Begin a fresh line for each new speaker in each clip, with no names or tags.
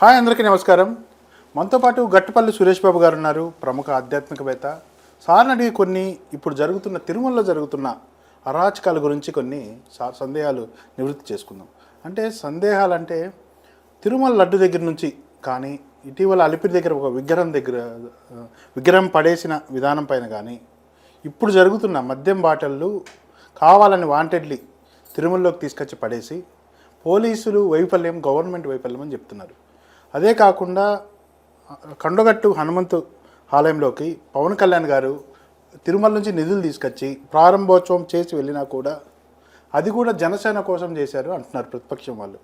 Hi అందరికీ నమస్కారం. మనతో పాటు గట్టుపల్లి సురేష్ బాబు గారు ఉన్నారు, ప్రముఖ ఆధ్యాత్మికవేత్త. సార్ని అడిగి కొన్ని ఇప్పుడు జరుగుతున్న తిరుమలలో జరుగుతున్న అరాచకాల గురించి కొన్ని సందేహాలు నివృత్తి చేసుకుందాం. అంటే సందేహాలు అంటే తిరుమల లడ్డు దగ్గర నుంచి కానీ ఇటీవల అలిపిరి దగ్గర ఒక విగ్రహం పడేసిన విధానం పైన కానీ ఇప్పుడు జరుగుతున్న మద్యం బాటళ్ళు కావాలని వాంటెడ్లీ తిరుమలలోకి తీసుకొచ్చి పడేసి పోలీసులు వైఫల్యం, గవర్నమెంట్ వైఫల్యం అని చెప్తున్నారు. అదే కాకుండా కండగట్టు హనుమంతు ఆలయంలోకి పవన్ కళ్యాణ్ గారు తిరుమల నుంచి నిధులు తీసుకొచ్చి ప్రారంభోత్సవం చేసి వెళ్ళినా కూడా అది కూడా జనసేన కోసం చేశారు అంటున్నారు ప్రతిపక్షం వాళ్ళు.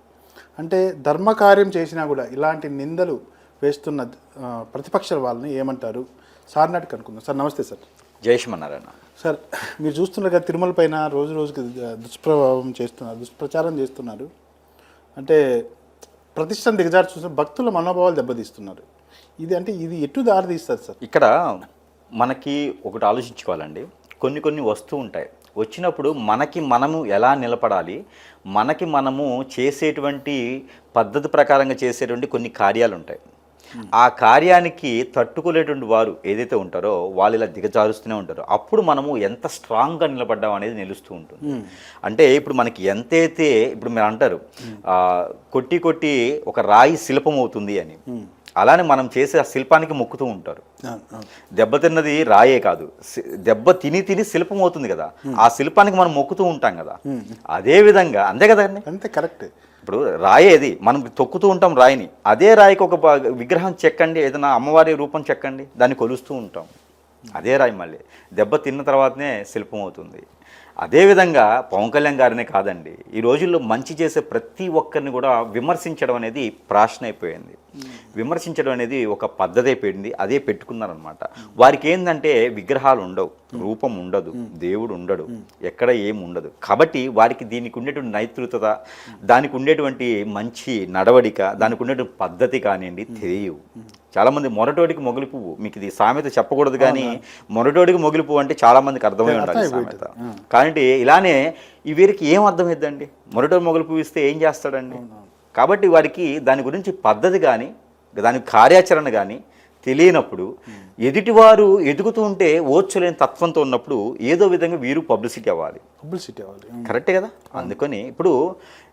అంటే ధర్మకార్యం చేసినా కూడా ఇలాంటి నిందలు వేస్తున్న ప్రతిపక్షాల వాళ్ళని ఏమంటారు? సార్ నాటి కనుక్కుందాం. సార్ నమస్తే. సార్
జయశ్మన్నారాయణ.
సార్ మీరు చూస్తున్నారు కదా, తిరుమల పైన రోజు రోజుకి దుష్ప్రచారం చేస్తున్నారు. అంటే ప్రతిష్టం దిగజారు చూసిన భక్తుల మనోభావాలు దెబ్బతీస్తున్నారు. ఇది ఎటు దారి తీస్తారు సార్?
ఇక్కడ మనకి ఒకటి ఆలోచించుకోవాలండి. కొన్ని వస్తూ ఉంటాయి, వచ్చినప్పుడు మనకి మనము ఎలా నిలబడాలి, మనకి మనము చేసేటువంటి పద్ధతి ప్రకారంగా చేసేటువంటి కొన్ని కార్యాలు ఉంటాయి. ఆ కార్యానికి తట్టుకోలేటువంటి వారు ఏదైతే ఉంటారో వాళ్ళు ఇలా దిగజారుస్తూనే ఉంటారో అప్పుడు మనము ఎంత స్ట్రాంగ్గా నిలబడ్డాం అనేది నిలుస్తూ ఉంటుంది. అంటే ఇప్పుడు మనకి ఎంతైతే ఇప్పుడు మీరు అంటారు కొట్టి ఒక రాయి శిల్పం అవుతుంది అని, అలానే మనం చేసే ఆ శిల్పానికి మొక్కుతూ ఉంటారు. దెబ్బతిన్నది రాయే కాదు, దెబ్బ తిని శిల్పం అవుతుంది కదా, ఆ శిల్పానికి మనం మొక్కుతూ ఉంటాం కదా. అదే విధంగా అంతే కదండి,
అంతే కరెక్ట్.
ఇప్పుడు రాయేది మనం తొక్కుతూ ఉంటాం రాయిని, అదే రాయికి ఒక విగ్రహం చెక్కండి, ఏదైనా అమ్మవారి రూపం చెక్కండి, దాన్ని కొలుస్తూ ఉంటాం. అదే రాయి మళ్ళీ దెబ్బ తిన్న తర్వాతనే శిల్పం అవుతుంది. అదేవిధంగా పవన్ కళ్యాణ్ గారినే కాదండి, ఈ రోజుల్లో మంచి చేసే ప్రతి ఒక్కరిని కూడా విమర్శించడం అనేది ప్రాశ్న అయిపోయింది. విమర్శించడం అనేది ఒక పద్ధతి అయిపోయింది, అదే పెట్టుకున్నారనమాట. వారికి ఏంటంటే విగ్రహాలు ఉండవు, రూపం ఉండదు, దేవుడు ఉండడు, ఎక్కడ ఏం ఉండదు. కాబట్టి వారికి దీనికి ఉండేటువంటి నైతికత, దానికి ఉండేటువంటి మంచి నడవడిక, దానికి ఉండేటువంటి పద్ధతి కానివ్వండి తెలియవు. చాలామంది మొరటోడికి మొగిలి పువ్వు, మీకు ఇది సామెత చెప్పకూడదు కానీ మొరటోడికి మొగిలి పువ్వు అంటే చాలామందికి అర్థమై ఉండాలి సామెత. కాబట్టి ఇలానే వీరికి ఏం అర్థమైద్దండి, మొరటోడి మొగిలి పువ్వు ఇస్తే ఏం చేస్తాడండి? కాబట్టి వారికి దాని గురించి పద్ధతి కానీ దాని కార్యాచరణ కానీ తెలియనప్పుడు, ఎదుటివారు ఎదుగుతూ ఉంటే ఓర్చలేని తత్వంతో ఉన్నప్పుడు ఏదో విధంగా వీరు పబ్లిసిటీ అవ్వాలి. కరెక్టే కదా. అందుకని ఇప్పుడు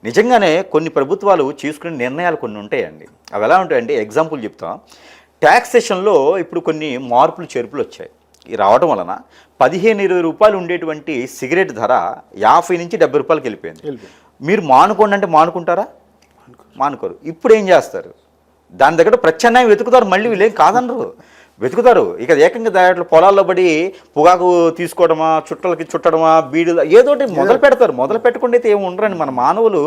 నిజంగానే కొన్ని ప్రభుత్వాలు తీసుకునే నిర్ణయాలు కొన్ని ఉంటాయండి. అవి ఎలా ఉంటాయంటే ఎగ్జాంపుల్ చెప్తా. ట్యాక్సేషన్లో ఇప్పుడు కొన్ని మార్పులు చేర్పులు వచ్చాయి. ఈ రావడం వలన 15-20 రూపాయలు ఉండేటువంటి సిగరెట్ ధర 50 నుంచి 70 రూపాయలకి వెళ్ళిపోయింది. మీరు మానుకోండి అంటే మానుకుంటారా? మానుకోరు. ఇప్పుడు ఏం చేస్తారు? దాని దగ్గర ప్రత్యామ్నాయం వెతుకుతారు. మళ్ళీ వీళ్ళేం కాదనరు, వెతుకుతారు. ఇక ఏకంగా దాంట్లో పొలాల్లో పడి పొగాకు తీసుకోవడమా, చుట్టలకి చుట్టడమా, బీడులు ఏదోటి మొదలు పెడతారు. మొదలు పెట్టకుండా అయితే ఏమి ఉండరండి మన మానవులు.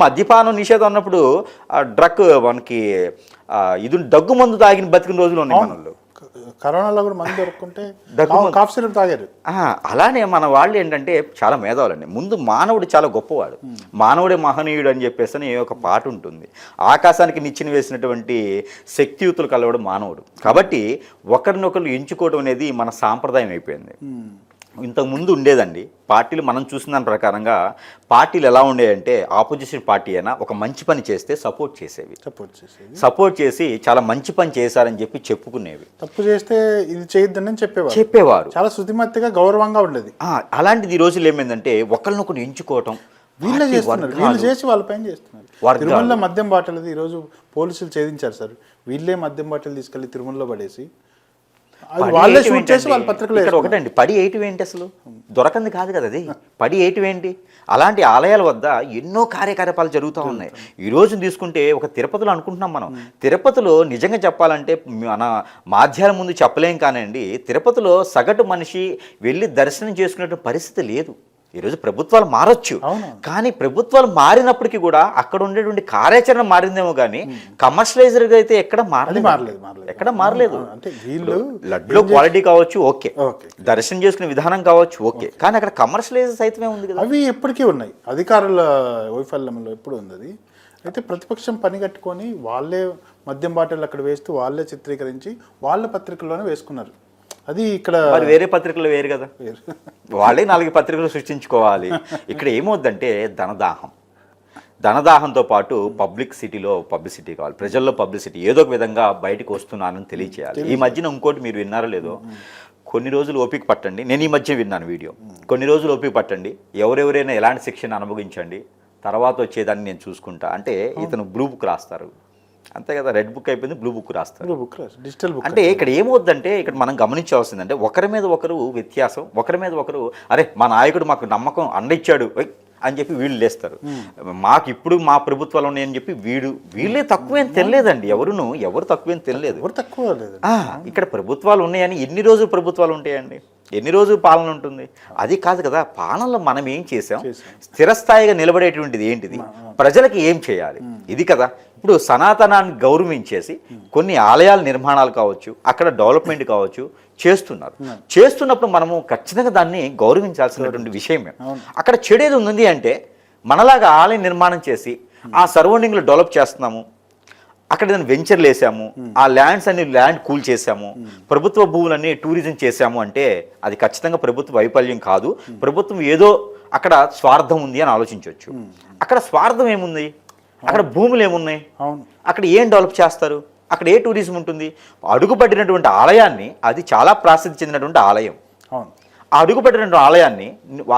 మద్యపానం నిషేధం అన్నప్పుడు డ్రగ్ మనకి ఇది దగ్గు మందు తాగిన బతికిన రోజులు ఉన్నాయి మనలో.
కరోనాలో కూడా మందు దొరుకుంటే కాఫ్ సిరప్ తాగారు.
అలానే మన వాళ్ళు ఏంటంటే చాలా మేధావులండి. ముందు మానవుడు చాలా గొప్పవాడు, మానవుడే మహనీయుడు అని చెప్పేసి ఒక పాట ఉంటుంది. ఆకాశానికి నిచ్చెన వేసినటువంటి శక్తియుతులు కలవడం మానవుడు. కాబట్టి ఒకరినొకరు ఎంచుకోవడం అనేది మన సాంప్రదాయం అయిపోయింది. ఇంతకుముందు ఉండేదండి పార్టీలు. మనం చూసిన దాని ప్రకారంగా పార్టీలు ఎలా ఉండేయంటే ఆపోజిషన్ పార్టీ అయినా ఒక మంచి పని చేస్తే సపోర్ట్ చేసి చాలా మంచి పని చేశారని చెప్పి చెప్పుకునేవి.
తప్పు చేస్తే ఇది చేయొద్దని
చెప్పేవారు.
చాలా శుతిమతిగా గౌరవంగా ఉండేది.
అలాంటిది ఈ రోజులు ఏమైందంటే ఒకరినొకరు ఎంచుకోవటం,
వీళ్ళు చేసి వాళ్ళ పైన చేస్తున్నారు. తిరుమలలో మద్యం బాటలది ఈరోజు పోలీసులు ఛేదించారు సార్. వీళ్ళే మద్యం బాటలు తీసుకెళ్లి తిరుమలలో పడేసి వాళ్ళే షూట్ చేసి వాళ్ళ పత్రికలు.
ఇక్కడ ఒకటండి, పడి వేయటం ఏంటి? అసలు దొరకంది కాదు కదా అది, పడి వేయటం ఏంటి? అలాంటి ఆలయాల వద్ద ఎన్నో కార్యకలాపాలు జరుగుతూ ఉన్నాయి. ఈ రోజు తీసుకుంటే ఒక తిరుపతిలో అనుకుంటున్నాం మనం. తిరుపతిలో నిజంగా చెప్పాలంటే మన మాధ్యాల ముందు చెప్పలేం కానండి, తిరుపతిలో సగటు మనిషి వెళ్ళి దర్శనం చేసుకునే పరిస్థితి లేదు. ఈరోజు ప్రభుత్వాలు మారచ్చు, కానీ ప్రభుత్వాలు మారినప్పటికీ కూడా అక్కడ ఉండేటువంటి కార్యాచరణ మారిందేమో కానీ కమర్షియలైజర్గా అయితే ఎక్కడ మారలేదు.
అంటే వీళ్ళు
లడ్లో క్వాలిటీ కావచ్చు ఓకే, దర్శనం చేసుకునే విధానం కావచ్చు ఓకే, కానీ అక్కడ కమర్షియలైజర్ సైతమే ఉంది కదా.
అవి ఎప్పటికీ ఉన్నాయి, అధికారుల వైఫల్యంలో ఎప్పుడు ఉంది అది. అయితే ప్రతిపక్షం పని కట్టుకొని వాళ్ళే మద్యం బాటలు అక్కడ వేస్తూ వాళ్ళే చిత్రీకరించి వాళ్ళ పత్రికల్లోనే వేసుకున్నారు. అది ఇక్కడ
వేరే పత్రికలు వేరు కదా, వాళ్ళే 4 పత్రికలు సృష్టించుకోవాలి. ఇక్కడ ఏమవుద్దంటే ధనదాహం. ధనదాహంతో పాటు పబ్లిసిటీ కావాలి, ప్రజల్లో పబ్లిసిటీ ఏదో ఒక విధంగా బయటకు వస్తున్నానని తెలియచేయాలి. ఈ మధ్యన ఇంకోటి మీరు విన్నారో లేదో, కొన్ని రోజులు ఓపిక పట్టండి, నేను ఈ మధ్య విన్నాను వీడియో, కొన్ని రోజులు ఓపిక పట్టండి, ఎవరెవరైనా ఎలాంటి శిక్షణ అనుభవించండి, తర్వాత వచ్చేదాన్ని నేను చూసుకుంటా అంటే ఇతను బ్లూ బుక్ రాస్తారు. అంతే కదా, రెడ్ బుక్ అయిపోయింది, బ్లూ బుక్ రాస్తారు.
Digital book.
అంటే ఇక్కడ ఏమవుద్దంటే, ఇక్కడ మనం గమనించాల్సిందంటే ఒకరి మీద ఒకరు వ్యత్యాసం, ఒకరి మీద ఒకరు అరే మా నాయకుడు మాకు నమ్మకం అండిచ్చాడు అని చెప్పి వీళ్ళు లేస్తారు. మాకు ఇప్పుడు మా ప్రభుత్వాలు ఉన్నాయని చెప్పి వీళ్ళే తక్కువేం తెలియలేదండి. ఎవరు తక్కువేం తెలియలేదు. ఇక్కడ ప్రభుత్వాలు ఉన్నాయని ఎన్ని రోజులు ప్రభుత్వాలు ఉంటాయండి, ఎన్ని రోజులు పాలన ఉంటుంది? అది కాదు కదా, పాలనలో మనం ఏం చేసాం, స్థిరస్థాయిగా నిలబడేటువంటిది ఏంటిది, ప్రజలకి ఏం చేయాలి, ఇది కదా. ఇప్పుడు సనాతనాన్ని గౌరవించేసి కొన్ని ఆలయాల నిర్మాణాలు కావచ్చు, అక్కడ డెవలప్మెంట్ కావచ్చు చేస్తున్నప్పుడు మనము ఖచ్చితంగా దాన్ని గౌరవించాల్సినటువంటి విషయమే. అక్కడ చెడేది ఉంది అంటే మనలాగా ఆలయ నిర్మాణం చేసి ఆ సరౌండింగ్లో డెవలప్ చేస్తున్నాము, అక్కడ ఏదైనా వెంచర్లు వేసాము, ఆ ల్యాండ్ కూల్ చేసాము, ప్రభుత్వ భూములన్నీ టూరిజం చేసాము అంటే అది ఖచ్చితంగా ప్రభుత్వ వైఫల్యం కాదు. ప్రభుత్వం ఏదో అక్కడ స్వార్థం ఉంది అని ఆలోచించవచ్చు. అక్కడ స్వార్థం ఏముంది, అక్కడ భూములు ఏమున్నాయి, అక్కడ ఏం డెవలప్ చేస్తారు, అక్కడ ఏ టూరిజం ఉంటుంది? అడుగుపట్టినటువంటి ఆలయాన్ని, అది చాలా ప్రసిద్ధి చెందినటువంటి ఆలయం, ఆ అడుగుపట్టినటువంటి ఆలయాన్ని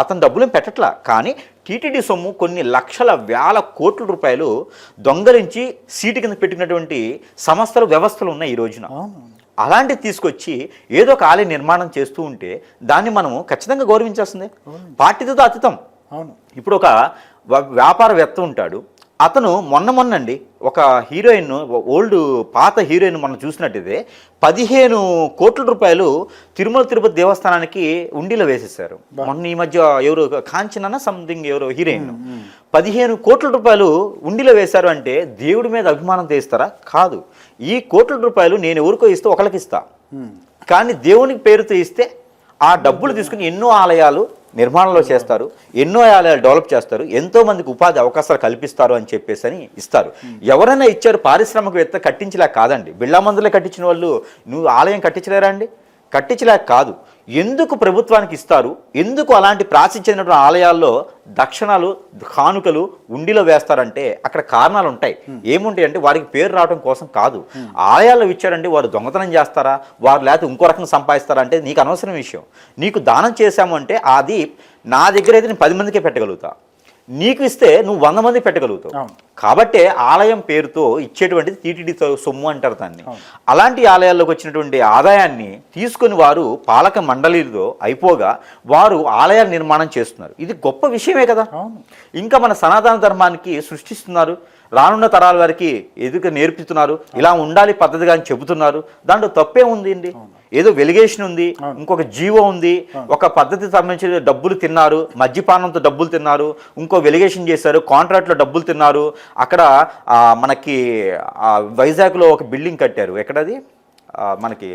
అతను డబ్బులు పెట్టట్లా, కానీ టీటీడీ సొమ్ము కొన్ని లక్షల వేల కోట్ల రూపాయలు దొంగలించి సీటు కింద పెట్టినటువంటి సంస్థలు వ్యవస్థలు ఉన్నాయి ఈ రోజున. అలాంటివి తీసుకొచ్చి ఏదో ఒక ఆలయ నిర్మాణం చేస్తూ ఉంటే దాన్ని మనము ఖచ్చితంగా గౌరవించాల్సిందే, పార్టీతో అతీతం. ఇప్పుడు ఒక వ్యాపారవేత్త ఉంటాడు, అతను మొన్నండి ఒక హీరోయిన్, పాత హీరోయిన్ మనం చూసినట్టయితే 15 కోట్ల రూపాయలు తిరుమల తిరుపతి దేవస్థానానికి ఉండిలో వేసేసారు. మొన్న ఈ మధ్య ఎవరు కాంచన సంథింగ్ ఎవరో హీరోయిన్ 15 కోట్ల రూపాయలు ఉండిలో వేశారు అంటే దేవుడి మీద అభిమానం తెస్తారా? కాదు. ఈ కోట్ల రూపాయలు నేను ఎవరికో ఇస్తే ఒకరికి ఇస్తా, కానీ దేవునికి పేరుతో ఇస్తే ఆ డబ్బులు తీసుకుని ఎన్నో ఆలయాలు నిర్మాణంలో చేస్తారు, ఎన్నో ఆలయాలు డెవలప్ చేస్తారు, ఎంతో మందికి ఉపాధి అవకాశాలు కల్పిస్తారు అని చెప్పేసి అని ఇస్తారు. ఎవరైనా ఇచ్చారు, పారిశ్రామికవేత్త కట్టించలేక కాదండి. బిళ్ళా మందులే కట్టించిన వాళ్ళు నువ్వు ఆలయం కట్టించలేరా అండి? కట్టించలేక కాదు. ఎందుకు ప్రభుత్వానికి ఇస్తారు, ఎందుకు అలాంటి ప్రాసిద్ధినటువంటి ఆలయాల్లో దక్షిణాలు కానుకలు ఉండిలో వేస్తారంటే అక్కడ కారణాలు ఉంటాయి. ఏముంటాయి అంటే వారికి పేరు రావడం కోసం కాదు. ఆలయాల్లో ఇచ్చారంటే వారు దొంగతనం చేస్తారా, వారు లేకపోతే ఇంకో రకంగా సంపాదిస్తారా అంటే నీకు అనవసరం విషయం. నీకు దానం చేశాము అంటే అది నా దగ్గర అయితే నేను 10 మందికే పెట్టగలుగుతా, నీకు ఇస్తే నువ్వు 100 మంది పెట్టగలుగుతావు. కాబట్టే ఆలయం పేరుతో ఇచ్చేటువంటిది టీటీడీ సొమ్ము అంటారు దాన్ని. అలాంటి ఆలయాల్లోకి వచ్చినటువంటి ఆదాయాన్ని తీసుకొని వారు పాలక మండలితో అయిపోగా వారు ఆలయాల నిర్మాణం చేస్తున్నారు. ఇది గొప్ప విషయమే కదా. ఇంకా మన సనాతన ధర్మానికి సృష్టిస్తున్నారు, రానున్న తరాల వారికి ఎదుగు నేర్పుతున్నారు, ఇలా ఉండాలి పద్ధతిగా అని చెబుతున్నారు. దాంట్లో తప్పే ఉంది అండి. ఏదో వెలిగేషన్ ఉంది, ఇంకొక జీవో ఉంది, ఒక పద్ధతికి సంబంధించిన డబ్బులు తిన్నారు, మద్యపానంతో డబ్బులు తిన్నారు, ఇంకో వెలిగేషన్ చేశారు, కాంట్రాక్ట్లో డబ్బులు తిన్నారు. అక్కడ మనకి వైజాగ్లో ఒక బిల్డింగ్ కట్టారు, ఎక్కడది మనకి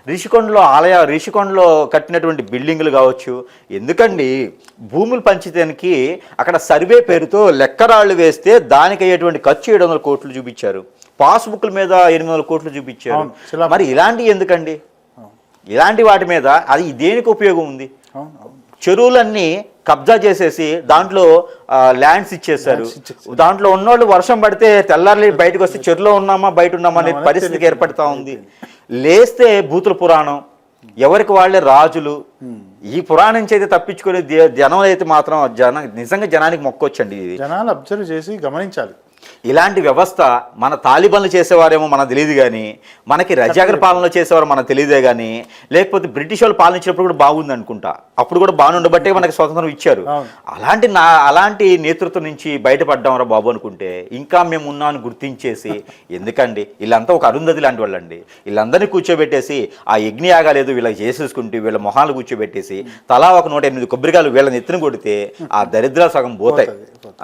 రిషికొండలో కట్టినటువంటి బిల్డింగులు కావచ్చు. ఎందుకండి భూములు పంచితానికి అక్కడ సర్వే పేరుతో లెక్కరాళ్ళు వేస్తే దానికి అయ్యేటువంటి ఖర్చు 700 కోట్లు చూపించారు, పాస్బుక్ల మీద 800 కోట్లు చూపించారు. మరి ఇలాంటివి ఎందుకండి? ఇలాంటి వాటి మీద అది దేనికి ఉపయోగం ఉంది? చెరువులన్నీ కబ్జా చేసేసి దాంట్లో ల్యాండ్స్ ఇచ్చేసారు. దాంట్లో ఉన్నోళ్ళు వర్షం పడితే తెల్లారి బయటకు వస్తే చెరువులో ఉన్నామా బయట ఉన్నామా అనే పరిస్థితికి ఏర్పడతా ఉంది. లేస్తే భూతుల పురాణం, ఎవరికి వాళ్ళే రాజులు. ఈ పురాణం చేతి తప్పించుకునే జనం అయితే మాత్రం నిజంగా జనానికి మొక్కొచ్చండి. ఇది
జనాలు అబ్జర్వ్ చేసి గమనించాలి.
ఇలాంటి వ్యవస్థ మన తాలిబాన్లు చేసేవారేమో మనకు తెలియదు, కానీ మనకి రజాగర్ పాలనలో చేసేవారు మనకు తెలియదే, కానీ లేకపోతే బ్రిటిష్ వాళ్ళు పాలించినప్పుడు కూడా బాగుంది అనుకుంటా, అప్పుడు కూడా బాగానే ఉండబట్టే మనకి స్వతంత్రం ఇచ్చారు. అలాంటి నేతృత్వం నుంచి బయటపడ్డామరా బాబు అనుకుంటే ఇంకా మేము ఉన్నామని గుర్తించేసి ఎందుకండి వీళ్ళంతా ఒక అరుంధతి లాంటి వాళ్ళండి. వీళ్ళందరినీ కూర్చోబెట్టేసి ఆ యజ్ఞయాగాలు ఏదో వీళ్ళకి చేసేసుకుంటూ వీళ్ళ మొహాలు కూర్చోబెట్టేసి తలా ఒక 108 కొబ్బరికాయలు వీళ్ళని ఎత్తున కొడితే ఆ దరిద్రాలు సగం పోతాయి.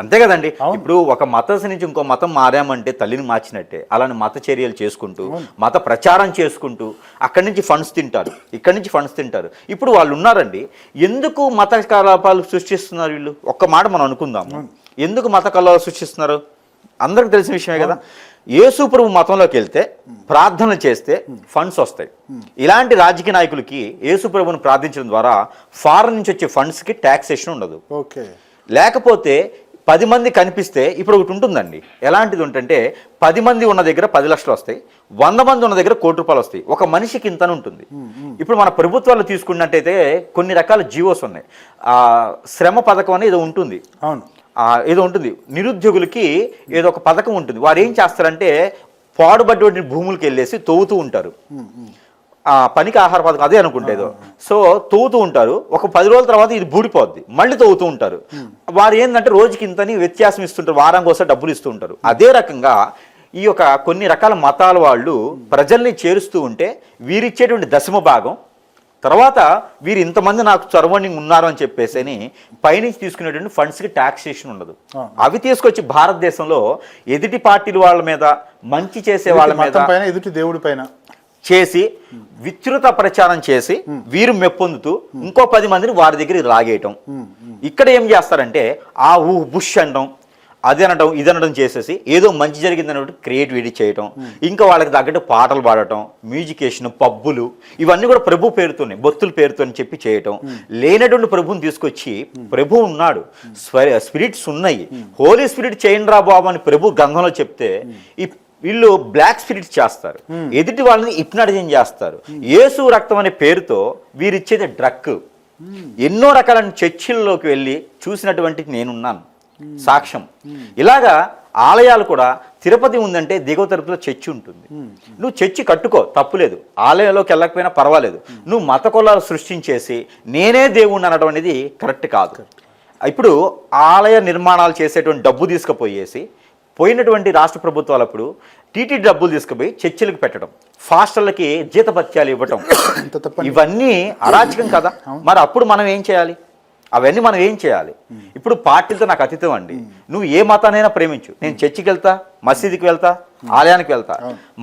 అంతే కదండి. ఇప్పుడు ఒక మతం నుంచి ఇంకో మతం మారామంటే తల్లిని మార్చినట్టే. అలానే మత చర్యలు చేసుకుంటూ మత ప్రచారం చేసుకుంటూ అక్కడి నుంచి ఫండ్స్ తింటారు, ఇక్కడి నుంచి ఫండ్స్ తింటారు. ఇప్పుడు వాళ్ళు ఉన్నారండి, ఎందుకు మత కలాపాలు సృష్టిస్తున్నారు వీళ్ళు? ఒక్క మాట మనం అనుకుందాము, ఎందుకు మత కలాపాలు సృష్టిస్తున్నారు? అందరికి తెలిసిన విషయమే కదా. యేసు ప్రభు మతంలోకి వెళ్తే ప్రార్థనలు చేస్తే ఫండ్స్ వస్తాయి. ఇలాంటి రాజకీయ నాయకులకి యేసు ప్రభుని ప్రార్థించడం ద్వారా ఫారెన్ నుంచి వచ్చే ఫండ్స్కి ట్యాక్సేషన్ ఉండదు. లేకపోతే 10 మంది కనిపిస్తే ఇప్పుడు ఒకటి ఉంటుందండి. ఎలాంటిది ఉంటుంటే 10 మంది ఉన్న దగ్గర 10 లక్షలు వస్తాయి, 100 మంది ఉన్న దగ్గర ₹1 కోటి వస్తాయి. ఒక మనిషికి ఇంతని ఉంటుంది. ఇప్పుడు మన ప్రభుత్వాలు తీసుకున్నట్టయితే కొన్ని రకాల జీవోస్ ఉన్నాయి. శ్రమ పథకం అని ఏదో ఉంటుంది.
అవును,
ఏదో ఉంటుంది. నిరుద్యోగులకి ఏదో ఒక పథకం ఉంటుంది. వారు ఏం చేస్తారంటే పాడుబడ్డ భూములకి వెళ్ళేసి తవ్వుతూ ఉంటారు. పనికి ఆహార పథకం అదే అనుకుంటేదో. సో తవ్వుతూ ఉంటారు. ఒక 10 రోజుల తర్వాత ఇది బూడిపోద్ది, మళ్ళీ తవ్వుతూ ఉంటారు. వారు ఏంటంటే రోజుకి ఇంతని వ్యత్యాసం ఇస్తుంటారు, వారానికి ఒకసారి డబ్బులు ఇస్తూ ఉంటారు. అదే రకంగా ఈ యొక్క కొన్ని రకాల మతాల వాళ్ళు ప్రజల్ని చేరుస్తూ ఉంటే వీరిచ్చేటువంటి దశమ భాగం తర్వాత వీరు ఇంతమంది నాకు సర్వనింగ్ ఉన్నారు అని చెప్పేసి పైనుంచి తీసుకునేటువంటి ఫండ్స్కి ట్యాక్సేషన్ ఉండదు. అవి తీసుకొచ్చి భారతదేశంలో ఎదుటి పార్టీల వాళ్ళ మీద, మంచి చేసే వాళ్ళ మీద,
ఎదుటి దేవుడి పైన
చేసి విస్తృత ప్రచారం చేసి వీరు మెప్పొందుతూ ఇంకో 10 మందిని వారి దగ్గర లాగేయటం. ఇక్కడ ఏం చేస్తారంటే బుష్ అనడం, అది అనడం, ఇది అనడం చేసేసి ఏదో మంచి జరిగిందన్నట్టు క్రియేటివిటీ చేయటం, ఇంకా వాళ్ళకి తగ్గట్టు పాటలు పాడటం, మ్యూజికేషన్, పబ్బులు, ఇవన్నీ కూడా ప్రభు పేరుతోనే, భక్తుల పేరుతో చెప్పి చేయటం. లేనటువంటి ప్రభుని తీసుకొచ్చి ప్రభు ఉన్నాడు, స్పిరిట్స్ ఉన్నాయి, హోలీ స్పిరిట్ చేయండి రా బాబు అని ప్రభు గంధంలో చెప్తే వీళ్ళు బ్లాక్ స్పిరిట్స్ చేస్తారు, ఎదుటి వాళ్ళని హిప్నాటిజం చేస్తారు. యేసు రక్తం అనే పేరుతో వీరిచ్చేది డ్రగ్. ఎన్నో రకాల చర్చిల్లోకి వెళ్ళి చూసినటువంటి నేనున్నాను సాక్ష్యం. ఇలాగా ఆలయాలు కూడా తిరుపతి ఉందంటే దిగువ తిరుపతిలో చర్చి ఉంటుంది. నువ్వు చర్చి కట్టుకో, తప్పులేదు. ఆలయంలోకి వెళ్ళకపోయినా పర్వాలేదు. నువ్వు మత కులాలు సృష్టించేసి నేనే దేవుణ్ణి అనడం అనేది కరెక్ట్ కాదు. ఇప్పుడు ఆలయ నిర్మాణాలు చేసేటువంటి డబ్బు తీసుకుపోయేసి పోయినటువంటి రాష్ట్ర ప్రభుత్వాలు అప్పుడు టీటీ డబ్బులు తీసుకుపోయి చర్చిలకు పెట్టడం, ఫాస్టర్లకి జీతభత్యాలు ఇవ్వటం, ఇవన్నీ అరాచకం కదా. మరి అప్పుడు మనం ఏం చేయాలి? అవన్నీ మనం ఏం చేయాలి? ఇప్పుడు పార్టీలతో నాకు అతీతం అండి. నువ్వు ఏ మతానైనా ప్రేమించు. నేను చర్చికి వెళ్తా, మసీదుకి వెళ్తా, ఆలయానికి వెళ్తా.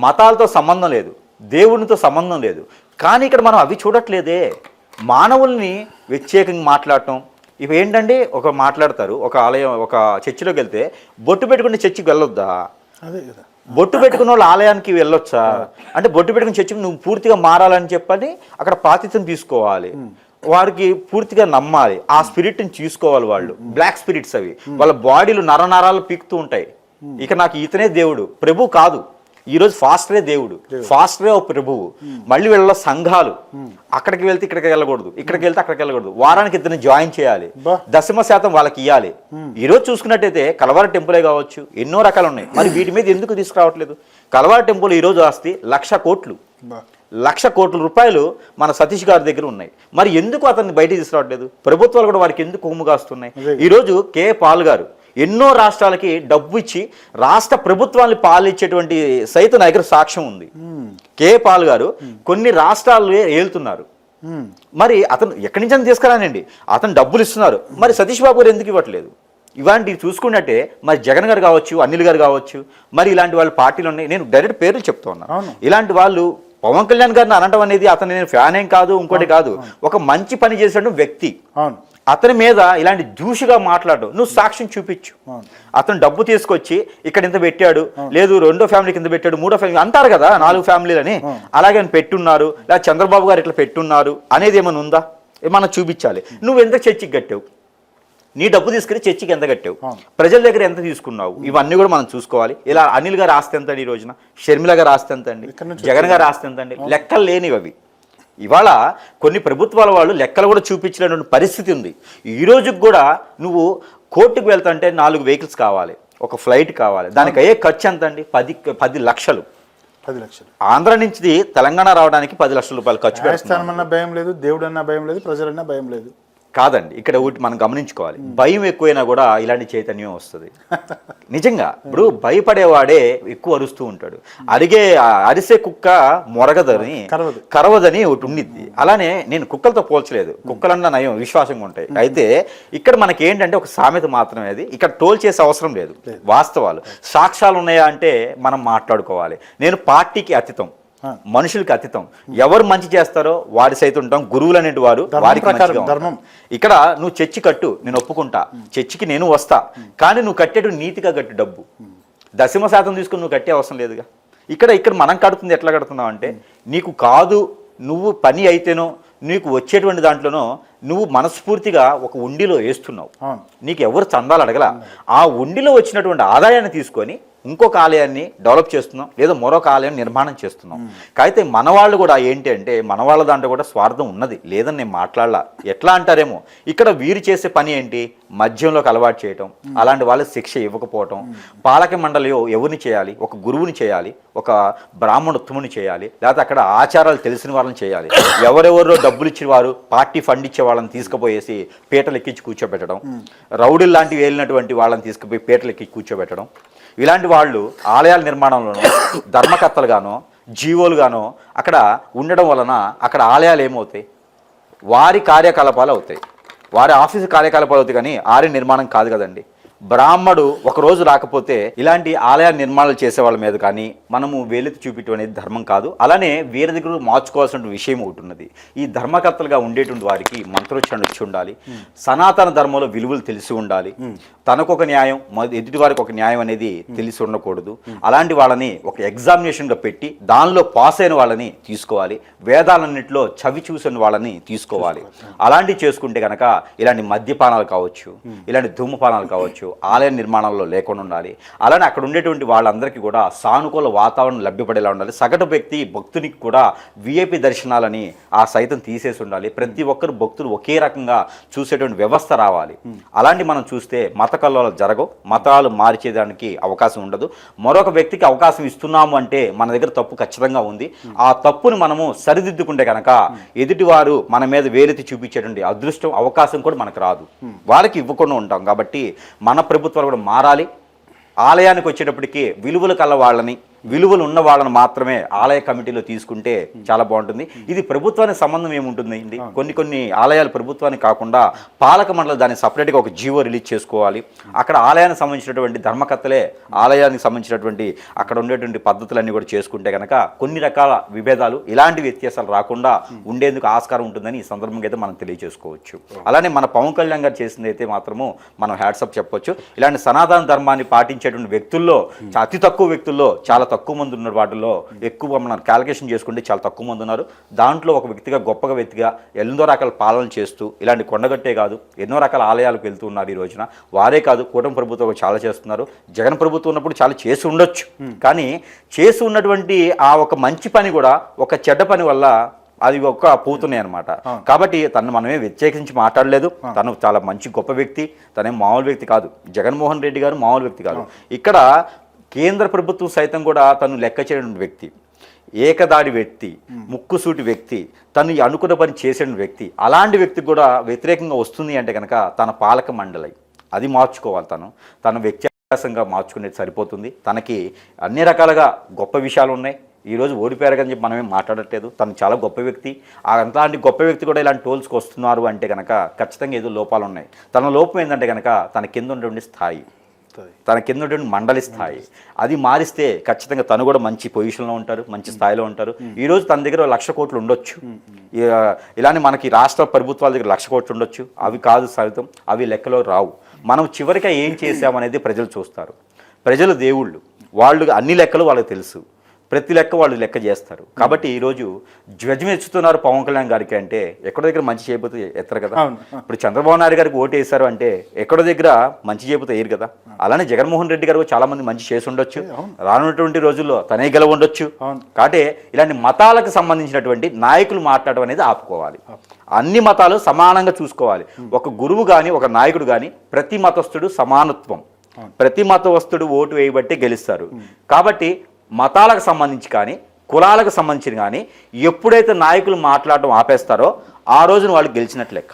మతాలతో సంబంధం లేదు, దేవునితో సంబంధం లేదు. కానీ ఇక్కడ మనం అవి చూడట్లేదే. మానవుల్ని వ్యతిరేకంగా మాట్లాడటం. ఇవి ఏంటంటే ఒక మాట్లాడతారు, ఒక ఆలయం, ఒక చర్చిలోకి వెళ్తే బొట్టు పెట్టుకుని చర్చికి వెళ్ళొద్దా?
అదే కదా.
బొట్టు పెట్టుకున్న వాళ్ళు ఆలయానికి వెళ్ళొచ్చా? అంటే బొట్టు పెట్టుకుని చర్చికి నువ్వు పూర్తిగా మారాలని చెప్పని అక్కడ పాతిత్యం తీసుకోవాలి, వారికి పూర్తిగా నమ్మాలి, ఆ స్పిరిట్ని తీసుకోవాలి. వాళ్ళు బ్లాక్ స్పిరిట్స్ అవి వాళ్ళ బాడీలు నరనరాలు పీకుతూ ఉంటాయి. ఇక నాకు ఇతనే దేవుడు, ప్రభు కాదు. ఈరోజు ఫాస్టరే దేవుడు, ఫాస్టరే ఓ ప్రభువు. మళ్ళీ వీళ్ళ సంఘాలు, అక్కడికి వెళ్తే ఇక్కడికి వెళ్ళకూడదు, ఇక్కడికి వెళ్తే అక్కడికి వెళ్ళకూడదు. వారానికి ఇద్దరిని జాయిన్ చేయాలి, 10% వాళ్ళకి ఇవ్వాలి. ఈరోజు చూసుకున్నట్టయితే కలవారి టెంపులే కావచ్చు, ఎన్నో రకాలు ఉన్నాయి. మరి వీటి మీద ఎందుకు తీసుకురావట్లేదు? కలవారి టెంపుల్ ఈరోజు ఆస్తి 1,00,000 కోట్లు, 1,00,000 కోట్ల రూపాయలు మన సతీష్ గారి దగ్గర ఉన్నాయి. మరి ఎందుకు అతన్ని బయటికి తీసుకురావట్లేదు? ప్రభుత్వాలు కూడా వారికి ఎందుకు కొమ్ము కాస్తున్నాయి? ఈరోజు కే పాల్ గారు ఎన్నో రాష్ట్రాలకి డబ్బు ఇచ్చి రాష్ట్ర ప్రభుత్వాన్ని పాలించేటువంటి సైతం దగ్గర సాక్ష్యం ఉంది. కే పాల్ గారు కొన్ని రాష్ట్రాలు ఏలుతున్నారు. మరి అతను ఎక్కడి నుంచి తీసుకురానండి, అతను డబ్బులు ఇస్తున్నారు. మరి సతీష్ బాబు గారు ఎందుకు ఇవ్వట్లేదు? ఇలాంటివి చూసుకున్నట్టే మరి జగన్ గారు కావచ్చు, అనిల్ గారు కావచ్చు, మరి ఇలాంటి వాళ్ళ పార్టీలు ఉన్నాయి. నేను డైరెక్ట్ పేర్లు చెప్తా ఉన్నాను. ఇలాంటి వాళ్ళు పవన్ కళ్యాణ్ గారిని అనడం అనేది, అతను నేను ఫ్యాన్ ఏం కాదు, ఇంకోటి కాదు, ఒక మంచి పని చేసిన వ్యక్తి. అతని మీద ఇలాంటి దూషిగా మాట్లాడు, నువ్వు సాక్ష్యం చూపించు. అతను డబ్బు తీసుకొచ్చి ఇక్కడ ఇంత పెట్టాడు, లేదు 2వ ఫ్యామిలీకి ఇంత పెట్టాడు, 3వ ఫ్యామిలీ అంటారు కదా, 4 ఫ్యామిలీలని అలాగే పెట్టున్నారు, లేదా చంద్రబాబు గారు ఇట్లా పెట్టున్నారు అనేది ఏమైనా ఉందా? ఏమన్నా చూపించాలి. నువ్వు ఎంత చర్చికి కట్టావు, నీ డబ్బు తీసుకుని చర్చికి ఎంత కట్టావు, ప్రజల దగ్గర ఎంత తీసుకున్నావు, ఇవన్నీ కూడా మనం చూసుకోవాలి. ఇలా అనిల్ గారు ఆస్తి ఎంత అండి, ఈ రోజున షర్మిల గారు ఆస్తి ఎంత అండి, జగన్ గారు ఆస్తి ఎంత అండి, లెక్కలు లేనివి అవి. ఇవాళ కొన్ని ప్రభుత్వాల వాళ్ళు లెక్కలు కూడా చూపించినటువంటి పరిస్థితి ఉంది. ఈ రోజుకి కూడా నువ్వు కోర్టుకు వెళ్తుంటే 4 వెహికల్స్ కావాలి, ఒక ఫ్లైట్ కావాలి, దానికి అయ్యే ఖర్చు ఎంత అండి? 10 లక్షలు.
10 లక్షలు.
ఆంధ్ర నుంచి తెలంగాణ రావడానికి 10 లక్షల రూపాయలు ఖర్చు పెడతామన్న
భయం లేదు, దేవుడు అన్న భయం లేదు, ప్రజలన్నా భయం లేదు.
కాదండి, ఇక్కడ ఒకటి మనం గమనించుకోవాలి. భయం ఎక్కువైనా కూడా ఇలాంటి చైతన్యం వస్తుంది నిజంగా. ఇప్పుడు భయపడేవాడే ఎక్కువ అరుస్తూ ఉంటాడు. అరిసే కుక్క మొరగదని కరవదని ఒకటి ఉండిద్ది. అలానే నేను కుక్కలతో పోల్చలేదు, కుక్కలన్నా నయం, విశ్వాసంగా ఉంటాయి. అయితే ఇక్కడ మనకి ఏంటంటే ఒక సామెత మాత్రమే, అది ఇక్కడ టోల్ చేసే అవసరం లేదు. వాస్తవాలు సాక్ష్యాలు ఉన్నాయా అంటే మనం మాట్లాడుకోవాలి. నేను పార్టీకి అతీతం, మనుషులకి అతీతం. ఎవరు మంచి చేస్తారో వారి సైతం ఉంటాం, గురువులు అనేటి వారు వారికి ధర్మం. ఇక్కడ నువ్వు చర్చి కట్టు, నేను ఒప్పుకుంటా, చర్చికి నేను వస్తా, కానీ నువ్వు కట్టేటు నీతిగా కట్టు. డబ్బు 10% తీసుకుని నువ్వు కట్టే అవసరం లేదుగా. ఇక్కడ మనం కడుతుంది ఎట్లా కడుతున్నావు అంటే, నీకు కాదు, నువ్వు పని అయితేనో నీకు వచ్చేటువంటి దాంట్లోనో నువ్వు మనస్ఫూర్తిగా ఒక ఉండిలో వేస్తున్నావు.
అవును.
నీకు ఎవరు చందాలు అడగల. ఆ ఉండిలో వచ్చినటువంటి ఆదాయాన్ని తీసుకొని ఇంకొక ఆలయాన్ని డెవలప్ చేస్తున్నాం, లేదా మరొక ఆలయాన్ని నిర్మాణం చేస్తున్నాం. అయితే మన వాళ్ళు కూడా ఏంటి అంటే మన వాళ్ళ దాంట్లో కూడా స్వార్థం ఉన్నది, లేదని నేను మాట్లాడలా. ఎట్లా అంటారేమో, ఇక్కడ వీరు చేసే పని ఏంటి, మద్యంలోకి అలవాటు చేయటం, అలాంటి వాళ్ళకి శిక్ష ఇవ్వకపోవటం. పాలక మండలి ఎవరిని చేయాలి, ఒక గురువుని చేయాలి, ఒక బ్రాహ్మణోత్తముని చేయాలి, లేకపోతే అక్కడ ఆచారాలు తెలిసిన వాళ్ళని చేయాలి. ఎవరెవరో డబ్బులు ఇచ్చిన వారు, పార్టీ ఫండ్ ఇచ్చే వాళ్ళని తీసుకుపోయేసి పీటలు ఎక్కించి కూర్చోబెట్టడం, రౌడీలు లాంటివి వెళ్ళినటువంటి వాళ్ళని తీసుకుపోయి పీటలు ఎక్కి కూర్చోబెట్టడం. ఇలాంటి వాళ్ళు ఆలయాల నిర్మాణంలోనూ ధర్మకర్తలుగానో జీవోలుగానో అక్కడ ఉండడం వలన అక్కడ ఆలయాలు ఏమవుతాయి, వారి కార్యకలాపాలు అవుతాయి, వారి ఆఫీసు కార్యకలాపాలు అవుతాయి, కానీ ఆలయ నిర్మాణం కాదు కదండి. బ్రాహ్మడు ఒకరోజు రాకపోతే ఇలాంటి ఆలయ నిర్మాణాలు చేసే వాళ్ళ మీద కానీ మనము వేలెత్తి చూపించడం అనేది ధర్మం కాదు. అలానే వీరి దగ్గర మార్చుకోవాల్సిన విషయం ఒకటి ఉన్నది. ఈ ధర్మకర్తలుగా ఉండేటువంటి వారికి మంత్రోచ్చారణ వచ్చి ఉండాలి, సనాతన ధర్మంలో విలువలు తెలిసి ఉండాలి, తనకు ఒక న్యాయం ఎదుటి వారికి ఒక న్యాయం అనేది తెలిసి ఉండకూడదు. అలాంటి వాళ్ళని ఒక ఎగ్జామినేషన్గా పెట్టి దానిలో పాస్ అయిన వాళ్ళని తీసుకోవాలి, వేదాలన్నింటిలో చవి చూసిన వాళ్ళని తీసుకోవాలి. అలాంటివి చేసుకుంటే కనుక ఇలాంటి మద్యపానాలు కావచ్చు, ఇలాంటి ధూమపానాలు కావచ్చు ఆలయ నిర్మాణంలో లేకుండా ఉండాలి. అలానే అక్కడ ఉండేటువంటి వాళ్ళందరికీ కూడా సానుకూల వాతావరణం లభ్యపడేలా ఉండాలి. సగటు వ్యక్తి భక్తునికి కూడా విఐపి దర్శనాలని ఆ సైతం తీసేసి ఉండాలి. ప్రతి ఒక్కరు భక్తులు ఒకే రకంగా చూసేటువంటి వ్యవస్థ రావాలి. అలాంటి మనం చూస్తే మత కల్లోలు జరగవు, మతాలు మార్చేదానికి అవకాశం ఉండదు. మరొక వ్యక్తికి అవకాశం ఇస్తున్నాము అంటే మన దగ్గర తప్పు ఖచ్చితంగా ఉంది. ఆ తప్పుని మనము సరిదిద్దుకుంటే కనుక ఎదుటివారు మన మీద వేలెత్తి చూపించేటువంటి అదృష్టం అవకాశం కూడా మనకు రాదు, వారికి ఇవ్వకుండా ఉంటాం. కాబట్టి మన ప్రభుత్వాలు కూడా మారాలి. ఆలయానికి వచ్చేటప్పటికి విలువలు కల వాళ్ళని, విలువలు ఉన్న వాళ్ళని మాత్రమే ఆలయ కమిటీలో తీసుకుంటే చాలా బాగుంటుంది. ఇది ప్రభుత్వానికి సంబంధం ఏముంటుంది అండి. కొన్ని ఆలయాలు ప్రభుత్వానికి కాకుండా పాలక మండలి దాన్ని సపరేట్గా ఒక జీవో రిలీజ్ చేసుకోవాలి. అక్కడ ఆలయానికి సంబంధించినటువంటి ధర్మకర్తలే ఆలయానికి సంబంధించినటువంటి అక్కడ ఉండేటువంటి పద్ధతులన్నీ కూడా చేసుకుంటే కనుక కొన్ని రకాల విభేదాలు, ఇలాంటి వ్యత్యాసాలు రాకుండా ఉండేందుకు ఆస్కారం ఉంటుందని ఈ సందర్భంగా అయితే మనం తెలియజేసుకోవచ్చు. అలానే మన పవన్ కళ్యాణ్ గారు చేసింది అయితే మాత్రము మనం హ్యాట్సప్ చెప్పొచ్చు. ఇలాంటి సనాతన ధర్మాన్ని పాటించేటువంటి వ్యక్తుల్లో అతి తక్కువ వ్యక్తుల్లో చాలా తక్కువ మంది ఉన్నారు. వాటిలో ఎక్కువ మనం క్యాలిక్యులేషన్ చేసుకుంటే చాలా తక్కువ మంది ఉన్నారు. దాంట్లో ఒక వ్యక్తిగా గొప్పగా వ్యక్తిగా ఎన్నో రకాల పాలన చేస్తూ ఇలాంటి కొండగట్టే కాదు ఎన్నో రకాల ఆలయాలకు వెళ్తూ ఉన్నారు. ఈ రోజున వారే కాదు, కూటమి ప్రభుత్వం చాలా చేస్తున్నారు. జగన్ ప్రభుత్వం ఉన్నప్పుడు చాలా చేసి ఉండొచ్చు, కానీ చేసి ఉన్నటువంటి ఆ ఒక మంచి పని కూడా ఒక చెడ్డ పని వల్ల అది ఒక పోతున్నాయి అనమాట. కాబట్టి తను మనమే వ్యతిరేకించి మాట్లాడలేదు. తను చాలా మంచి గొప్ప వ్యక్తి, తనేం మామూలు వ్యక్తి కాదు. జగన్మోహన్ రెడ్డి గారు మామూలు వ్యక్తి కాదు. ఇక్కడ కేంద్ర ప్రభుత్వం సైతం కూడా తను లెక్క చేయడం వ్యక్తి, ఏకదాడి వ్యక్తి, ముక్కుసూటి వ్యక్తి, తను అనుకున్న పని చేసిన వ్యక్తి. అలాంటి వ్యక్తికి కూడా వ్యతిరేకంగా వస్తుంది అంటే కనుక తన పాలక మండలి అది మార్చుకోవాలి. తను వ్యత్యాసంగా మార్చుకునేది సరిపోతుంది. తనకి అన్ని రకాలుగా గొప్ప విషయాలు ఉన్నాయి. ఈరోజు ఓడిపోయారు కానీ చెప్పి మనమేం మాట్లాడట్లేదు. తను చాలా గొప్ప వ్యక్తి. అలాంటి గొప్ప వ్యక్తి కూడా ఇలాంటి టోల్స్కి వస్తున్నారు అంటే కనుక ఖచ్చితంగా ఏదో లోపాలు ఉన్నాయి. తన లోపం ఏంటంటే కనుక తన కింద ఉన్నటువంటి స్థాయి, తన కింద ఉన్నటువంటి మండలి స్థాయి అది మారిస్తే ఖచ్చితంగా తను కూడా మంచి పొజిషన్లో ఉంటారు, మంచి స్థాయిలో ఉంటారు. ఈరోజు తన దగ్గర 1,00,000 కోట్లు ఉండొచ్చు. ఇలానే మనకి రాష్ట్ర ప్రభుత్వాల దగ్గర 1,00,000 కోట్లు ఉండొచ్చు. అవి కాదు సైతం, అవి లెక్కలో రావు. మనం చివరిగా ఏం చేసామనేది ప్రజలు చూస్తారు. ప్రజలు దేవుళ్ళు, వాళ్ళు అన్ని లెక్కలు వాళ్ళకి తెలుసు. ప్రతి లెక్క వాళ్ళు లెక్క చేస్తారు. కాబట్టి ఈరోజు ధ్వజం ఎత్తుతున్నారు పవన్ కళ్యాణ్ గారికి అంటే ఎక్కడో దగ్గర మంచి చేయబోతే ఎత్తరు కదా. ఇప్పుడు చంద్రబాబు నాయుడు గారికి ఓటు వేశారు అంటే ఎక్కడో దగ్గర మంచి చేయబోతే వేయరు కదా. అలానే జగన్మోహన్ రెడ్డి గారు చాలా మంది మంచి చేసి ఉండొచ్చు, రానున్నటువంటి రోజుల్లో తనే గెలవ ఉండొచ్చు. కాబట్టి ఇలాంటి మతాలకు సంబంధించినటువంటి నాయకులు మాట్లాడడం అనేది ఆపుకోవాలి. అన్ని మతాలు సమానంగా చూసుకోవాలి. ఒక గురువు కానీ ఒక నాయకుడు కానీ ప్రతి మతస్థుడు సమానత్వం, ప్రతి మతస్థుడు ఓటు వేయబట్టి గెలుస్తారు. కాబట్టి మతాలకు సంబంధించి కానీ కులాలకు సంబంధించిన కానీ ఎప్పుడైతే నాయకులు మాట్లాడటం ఆపేస్తారో ఆ రోజున వాళ్ళు గెలిచినట్లు లెక్క.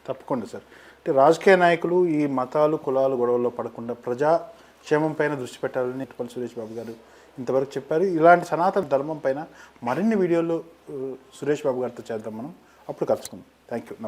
తప్పకుండా సార్. అంటే రాజకీయ నాయకులు ఈ మతాలు కులాలు గొడవల్లో పడకుండా ప్రజాక్షేమం పైన దృష్టి పెట్టాలని నెట్టిపల్లి సురేష్ బాబు గారు ఇంతవరకు చెప్పారు. ఇలాంటి సనాతన ధర్మం పైన మరిన్ని వీడియోలు సురేష్ బాబు గారితో చేద్దాం మనం. అప్పుడు కలుసుకుందాం. Thank you. నమస్తే.